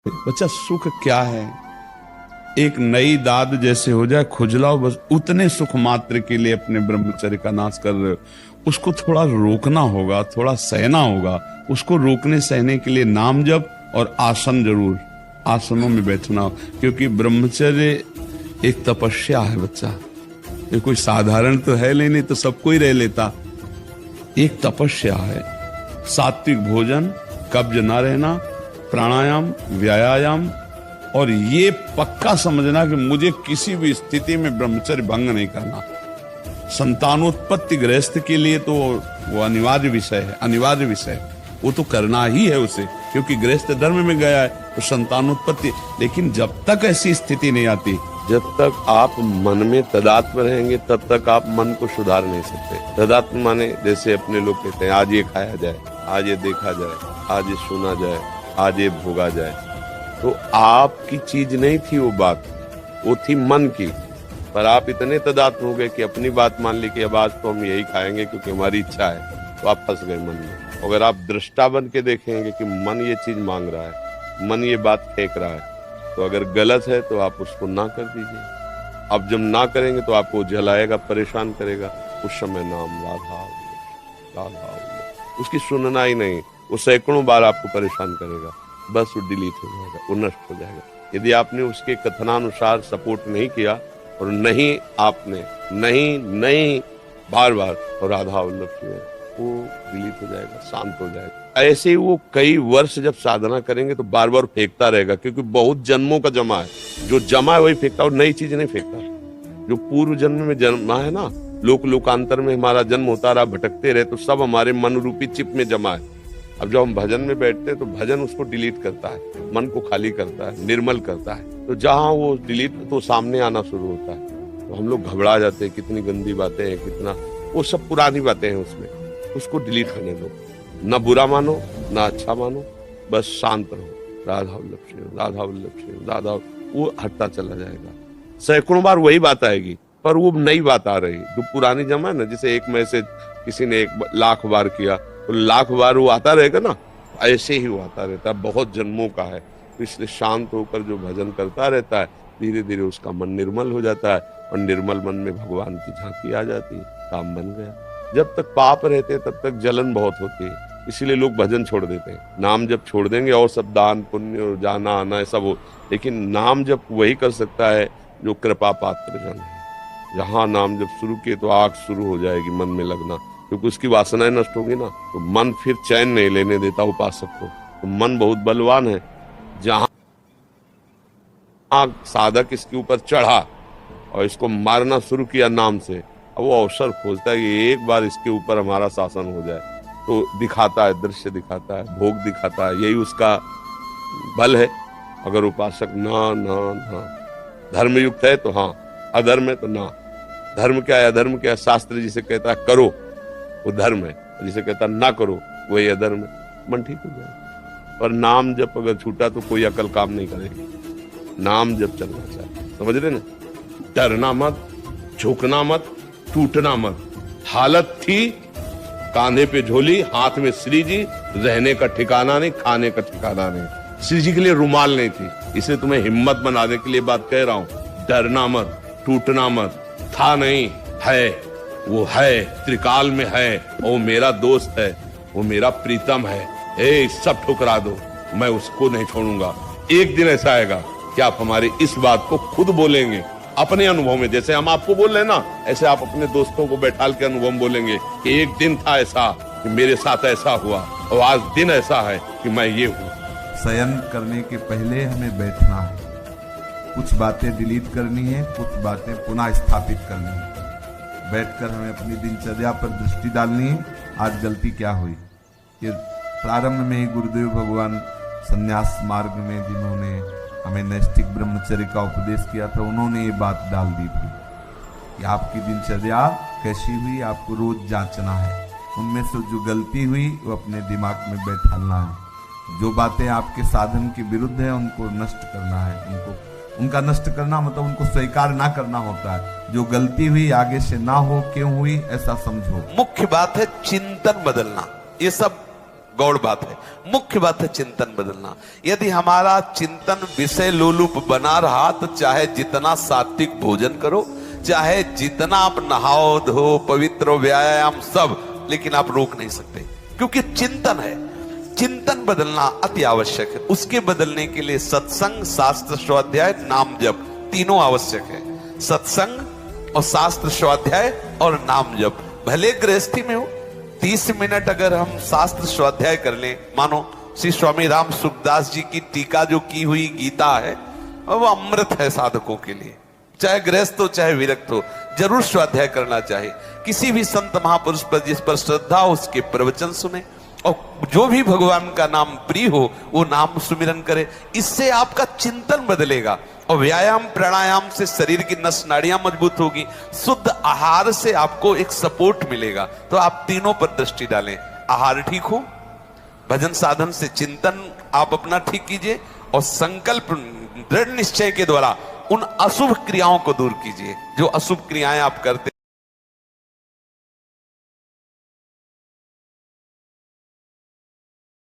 बच्चा सुख क्या है? एक नई दाद जैसे हो जाए, खुजलाओ, बस उतने सुख मात्र के लिए अपने ब्रह्मचर्य का नाश कर रहे हो। उसको थोड़ा रोकना होगा, थोड़ा सहना होगा। उसको रोकने सहने के लिए नाम जप और आसन जरूर, आसनों में बैठना हो, क्योंकि ब्रह्मचर्य एक तपस्या है बच्चा। ये कोई साधारण तो है नहीं तो सबको ही रह लेता। एक तपस्या है। सात्विक भोजन, कब्ज ना रहना, प्राणायाम, व्यायाम, और ये पक्का समझना कि मुझे किसी भी स्थिति में ब्रह्मचर्य भंग नहीं करना। संतानोत्पत्ति गृहस्थ के लिए तो वो अनिवार्य विषय है, अनिवार्य विषय, वो तो करना ही है उसे, क्योंकि गृहस्थ धर्म में गया है तो संतानोत्पत्ति। लेकिन जब तक ऐसी स्थिति नहीं आती, जब तक आप मन में तदात्म रहेंगे तब तक आप मन को सुधार नहीं सकते। तदात्म माने जैसे अपने लोग कहते हैं आज ये खाया जाए, आज ये देखा जाए, आज ये सुना जाए, आज ये भोगा जाए। तो आपकी चीज नहीं थी वो बात, वो थी मन की। पर आप इतने तदात्म हो गए कि अपनी बात मान ली कि अब आज तो हम यही खाएंगे क्योंकि हमारी इच्छा है, तो आप फंस गए मन में। अगर आप दृष्टा बन के देखेंगे कि मन ये चीज मांग रहा है, मन ये बात फेंक रहा है, तो अगर गलत है तो आप उसको ना कर दीजिए। अब जब ना करेंगे तो आपको जलाएगा, परेशान करेगा। उस समय नाम राधा राधा, उसकी सुनना ही नहीं, वो सैकड़ों बार आपको परेशान करेगा, बस वो डिलीट हो जाएगा, वो नष्ट हो जाएगा। यदि आपने उसके कथनानुसार सपोर्ट नहीं किया और नहीं आपने नहीं बार बार और राधा वल्लभ, वो डिलीट हो जाएगा, शांत हो जाएगा। ऐसे वो कई वर्ष जब साधना करेंगे तो बार बार फेंकता रहेगा, क्योंकि बहुत जन्मों का जमा है। जो जमा है वही फेंकता, और नई चीज नहीं फेंकता। जो पूर्व जन्म में जन्मा है ना, लोकांतर में हमारा जन्म होता रहा, भटकते रहे, तो सब हमारे मन रूपी चिप में जमा है। अब जब हम भजन में बैठते हैं तो भजन उसको डिलीट करता है, मन को खाली करता है, निर्मल करता है। तो जहां वो डिलीट तो सामने आना शुरू होता है, तो हम लोग घबरा जाते हैं, कितनी गंदी बातें हैं, कितना, वो सब पुरानी बातें हैं उसमें, उसको डिलीट करने दो। ना बुरा मानो ना अच्छा मानो, बस शांत रहो, राधा वल्लभ श्री राधा वल्लभ श्री राधा, वो हटता चला जाएगा। सैकड़ों बार वही बात आएगी, पर वो नई बात आ रही जो पुरानी जमा है ना। जैसे एक मैसेज किसी ने 1,00,000 बार किया तो 1,00,000 बार वो आता रहेगा ना, ऐसे ही वो आता रहता है, बहुत जन्मों का है। तो इसलिए शांत होकर जो भजन करता रहता है, धीरे धीरे उसका मन निर्मल हो जाता है, और निर्मल मन में भगवान की झांकी आ जाती है, काम बन गया। जब तक पाप रहते तब तक जलन बहुत होती है, इसीलिए लोग भजन छोड़ देते हैं। नाम जब छोड़ देंगे और सब दान पुण्य और जाना आना सब हो, लेकिन नाम जब वही कर सकता है जो कृपा पात्र जन है। जहां नाम जब शुरू किए तो आग शुरू हो जाएगी मन में लगना, क्योंकि उसकी वासनाएं नष्ट होगी ना, तो मन फिर चैन नहीं लेने देता उपासक को। तो मन बहुत बलवान है। जहां साधक इसके ऊपर चढ़ा और इसको मारना शुरू किया नाम से, अब वो अवसर खोजता है कि एक बार इसके ऊपर हमारा शासन हो जाए। तो दिखाता है, दृश्य दिखाता है, भोग दिखाता है, यही उसका बल है। अगर उपासक ना ना ना धर्म युक्त है तो हाँ, अधर्म है तो ना। धर्म क्या है, अधर्म क्या है? शास्त्र जिसे कहता है करो वो धर्म है, जिसे कहता है ना करो वही अधर्म है। मन ठीक हो जाए। पर नाम जब अगर छूटा तो कोई अकल काम नहीं करेगी। नाम जब चलना चाहिए, समझ रहे ना? डरना मत, झुकना मत, टूटना मत। हालत थी कांधे पे झोली, हाथ में श्री जी, रहने का ठिकाना नहीं, खाने का ठिकाना नहीं। श्री जी के लिए रुमाल नहीं थी, इसे तुम्हें हिम्मत बनाने के लिए बात कह रहा हूं। डरना मत, टूटना मत। था नहीं, है, वो है, त्रिकाल में है, वो मेरा दोस्त है, वो मेरा प्रीतम है। ए, सब ठुकरा दो, मैं उसको नहीं छोड़ूंगा। एक दिन ऐसा आएगा कि आप हमारी इस बात को खुद बोलेंगे अपने अनुभव में। जैसे हम आपको बोल रहे हैं ना, ऐसे आप अपने दोस्तों को बैठाल के अनुभव बोलेंगे कि एक दिन था ऐसा कि मेरे साथ ऐसा हुआ, और आज दिन ऐसा है कि मैं ये हूँ। शयन करने के पहले हमें बैठना है, कुछ बातें डिलीट करनी है, कुछ बातें पुनः स्थापित करनी है। बैठकर हमें अपनी दिनचर्या पर दृष्टि डालनी है। आज गलती क्या हुई, ये प्रारंभ में ही गुरुदेव भगवान संन्यास मार्ग में जिन्होंने हमें नैष्ठिक ब्रह्मचर्य का उपदेश किया था, उन्होंने ये बात डाल दी थी कि आपकी दिनचर्या कैसी हुई आपको रोज जांचना है। उनमें से जो गलती हुई वो अपने दिमाग में बैठाना है। जो बातें आपके साधन के विरुद्ध है उनको नष्ट करना है। उनका नष्ट करना मतलब उनको स्वीकार ना करना होता है। जो गलती हुई आगे से ना हो, क्यों हुई ऐसा समझो। मुख्य बात है चिंतन बदलना। ये सब गौड़ बात है। मुख्य बात है चिंतन बदलना। यदि हमारा चिंतन विषय लोलुप बना रहा तो चाहे जितना सात्विक भोजन करो, चाहे जितना आप नहाओ धो पवित्र व्यायाम सब, लेकिन आप रोक नहीं सकते, क्योंकि चिंतन है। चिंतन बदलना अति आवश्यक है। उसके बदलने के लिए सत्संग, शास्त्र स्वाध्याय, नाम जप तीनों आवश्यक है। सत्संग और शास्त्र स्वाध्याय और नाम जप। भले गृहस्थी में हो, 30 मिनट अगर हम शास्त्र स्वाध्याय कर लें, मानो श्री स्वामी राम सुखदास जी की टीका जो की हुई गीता है, वो अमृत है साधकों के लिए। चाहे गृहस्थ हो चाहे विरक्त हो, जरूर स्वाध्याय करना चाहिए। किसी भी संत महापुरुष पर जिस पर श्रद्धा हो उसके प्रवचन सुने, और जो भी भगवान का नाम प्रिय हो वो नाम सुमिरन करे। इससे आपका चिंतन बदलेगा, और व्यायाम प्राणायाम से शरीर की नस नाड़ियां मजबूत होगी। शुद्ध आहार से आपको एक सपोर्ट मिलेगा। तो आप तीनों पर दृष्टि डालें। आहार ठीक हो, भजन साधन से चिंतन आप अपना ठीक कीजिए, और संकल्प दृढ़ निश्चय के द्वारा उन अशुभ क्रियाओं को दूर कीजिए। जो अशुभ क्रियाएं आप करते